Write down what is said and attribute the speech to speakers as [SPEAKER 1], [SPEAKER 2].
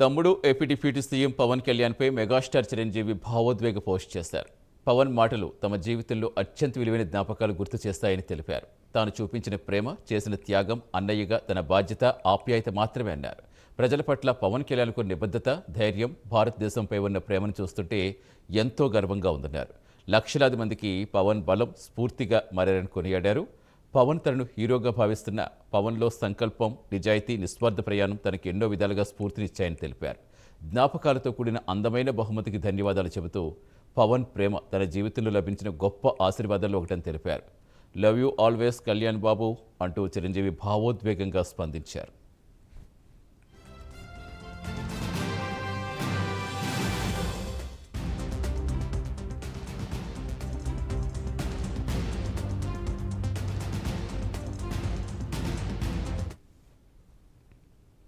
[SPEAKER 1] తమ్ముడు AP deputy CM Pawan కళ్యాణ్పై megastar Chiranjeevi భావోద్వేగ పోస్ట్ చేశారు. పవన్ మాటలు తమ జీవితంలో అత్యంత విలువైన జ్ఞాపకాలు గుర్తు చేస్తాయని తెలిపారు. తాను చూపించిన ప్రేమ, చేసిన త్యాగం అన్నయ్యగా తన బాధ్యత, ఆప్యాయత మాత్రమే అన్నారు. ప్రజల పట్ల పవన్ కళ్యాణ్కు నిబద్ధత, ధైర్యం, భారతదేశంపై ఉన్న ప్రేమను చూస్తుంటే ఎంతో గర్వంగా ఉందన్నారు. లక్షలాది మందికి పవన్ బలం స్ఫూర్తిగా మారారని కొనియాడారు. పవన్ తనను హీరోగా భావిస్తున్న పవన్లో సంకల్పం, నిజాయితీ, నిస్వార్థ ప్రయాణం తనకు ఎన్నో విధాలుగా స్ఫూర్తినిచ్చాయని తెలిపారు. జ్ఞాపకాలతో కూడిన అందమైన బహుమతికి ధన్యవాదాలు చెబుతూ పవన్ ప్రేమ తన జీవితంలో లభించిన గొప్ప ఆశీర్వాదాల్లో ఒకటని తెలిపారు. Love you always Kalyan Babu అంటూ చిరంజీవి భావోద్వేగంగా స్పందించారు.